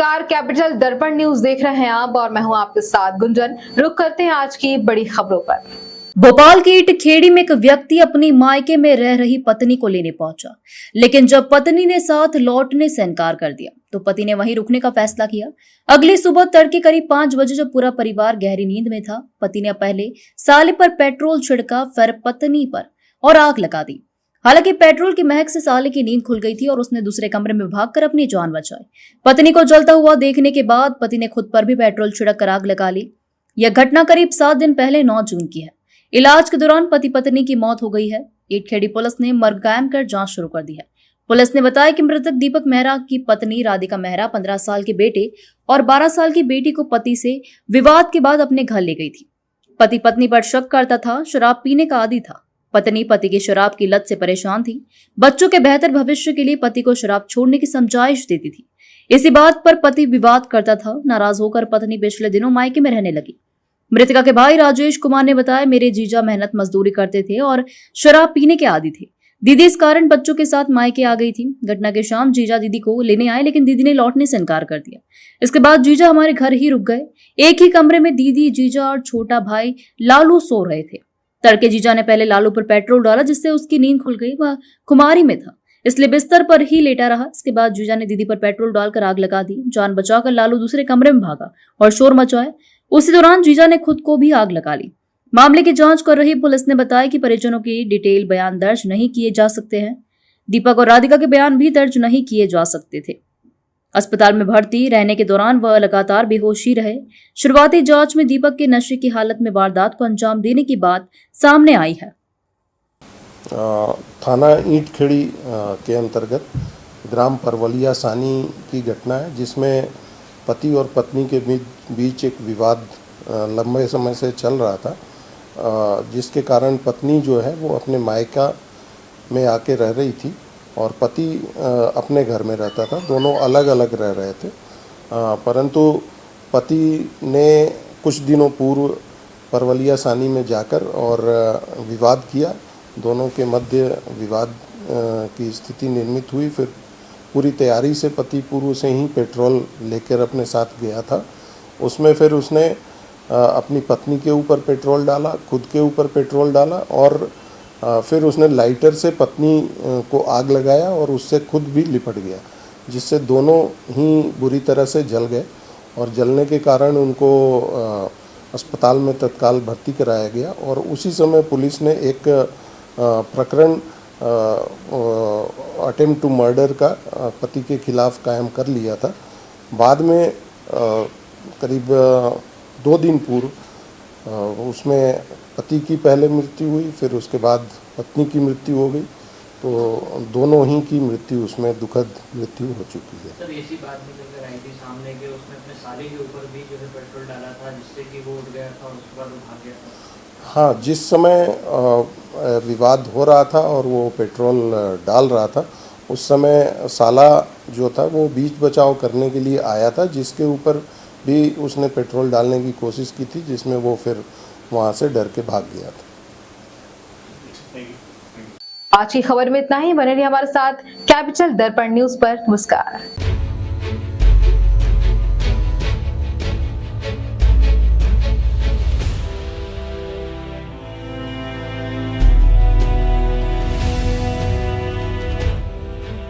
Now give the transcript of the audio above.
नमस्कार, कैपिटल दर्पण न्यूज देख रहे हैं आप और मैं हूं आपके साथ गुंजन। रुक करते हैं आज की बड़ी खबरों पर। भोपाल के इटखेड़ी में एक व्यक्ति अपनी मायके में रह रही पत्नी को लेने पहुंचा, लेकिन जब पत्नी ने साथ लौटने से इनकार कर दिया तो पति ने वहीं रुकने का फैसला किया। अगली सुबह तड़के करीब 5 बजे जब पूरा परिवार गहरी नींद में था, पति ने पहले साले पर पेट्रोल छिड़का, फिर पत्नी पर और आग लगा दी। हालांकि पेट्रोल की महक से साले की नींद खुल गई थी और उसने दूसरे कमरे में भागकर अपनी जान बचाई। पत्नी को जलता हुआ देखने के बाद पति ने खुद पर भी पेट्रोल छिड़क कर आग लगा ली। यह घटना करीब 7 दिन पहले 9 जून की है। इलाज के दौरान पति पत्नी की मौत हो गई है। इटखेड़ी पुलिस ने मर्ग कायम कर जांच शुरू कर दी है। पुलिस ने बताया कि मृतक दीपक मेहरा की पत्नी राधिका मेहरा 15 साल के बेटे और 12 साल की बेटी को पति से विवाद के बाद अपने घर ले गई थी। पति पत्नी पर शक करता था, शराब पीने का आदी था। पत्नी पति की शराब की लत से परेशान थी। बच्चों के बेहतर भविष्य के लिए पति को शराब छोड़ने की समझाइश देती थी। इसी बात पर पति विवाद करता था। नाराज होकर पत्नी पिछले दिनों मायके में रहने लगी। मृतका के भाई राजेश कुमार ने बताया, मेरे जीजा मेहनत मजदूरी करते थे और शराब पीने के आदी थे। दीदी इस कारण बच्चों के साथ मायके आ गई थी। घटना के शाम जीजा दीदी को लेने आए, लेकिन दीदी ने लौटने से इनकार कर दिया। इसके बाद जीजा हमारे घर ही रुक गए। एक ही कमरे में दीदी, जीजा और छोटा भाई लालू सो रहे थे। तड़के जीजा ने पहले लालू पर पेट्रोल डाला, जिससे उसकी नींद खुल गई। वह खुमारी में था, इसलिए बिस्तर पर ही लेटा रहा। इसके बाद जीजा ने दीदी पर पेट्रोल डालकर आग लगा दी। जान बचाकर लालू दूसरे कमरे में भागा और शोर मचाया। उसी दौरान जीजा ने खुद को भी आग लगा ली। मामले की जांच कर रही पुलिस ने बताया कि परिजनों की डिटेल बयान दर्ज नहीं किए जा सकते हैं। दीपक और राधिका के बयान भी दर्ज नहीं किए जा सकते थे। अस्पताल में भर्ती रहने के दौरान वह लगातार बेहोशी रहे। शुरुआती जांच में दीपक के नशे की हालत में वारदात को अंजाम देने की बात सामने आई है। थाना ईंटखेड़ी के अंतर्गत ग्राम परवलिया सानी की घटना है, जिसमें पति और पत्नी के बीच एक विवाद लंबे समय से चल रहा था, जिसके कारण पत्नी जो है वो अपने मायका में आके रह रही थी और पति अपने घर में रहता था। दोनों अलग अलग रह रहे थे, परंतु पति ने कुछ दिनों पूर्व परवलिया सानी में जाकर और विवाद किया। दोनों के मध्य विवाद की स्थिति निर्मित हुई। फिर पूरी तैयारी से पति पूर्व से ही पेट्रोल लेकर अपने साथ गया था। उसमें फिर उसने अपनी पत्नी के ऊपर पेट्रोल डाला, खुद के ऊपर पेट्रोल डाला और फिर उसने लाइटर से पत्नी को आग लगाया और उससे खुद भी लिपट गया, जिससे दोनों ही बुरी तरह से जल गए और जलने के कारण उनको अस्पताल में तत्काल भर्ती कराया गया। और उसी समय पुलिस ने एक प्रकरण अटेम्प्ट टू मर्डर का पति के खिलाफ कायम कर लिया था। बाद में करीब 2 दिन पूर्व उसमें पति की पहले मृत्यु हुई, फिर उसके बाद पत्नी की मृत्यु हो गई। तो दोनों ही की मृत्यु उसमें दुखद मृत्यु हो चुकी है। सर, ऐसी बात निकल कर आई थी सामने के उसने अपने साले के ऊपर भी जो है पेट्रोल डाला था, जिससे कि वो उठ गया था और उसके बाद वो भाग गया था। हाँ, जिस समय विवाद हो रहा था और वो पेट्रोल डाल रहा था, उस समय साला जो था वो बीच बचाव करने के लिए आया था, जिसके ऊपर भी उसने पेट्रोल डालने की कोशिश की थी, जिसमें वो फिर वहाँ से डर के भाग गया था। आज की खबर में इतना ही। बने रहिए हमारे साथ कैपिटल दर्पण न्यूज पर। नमस्कार।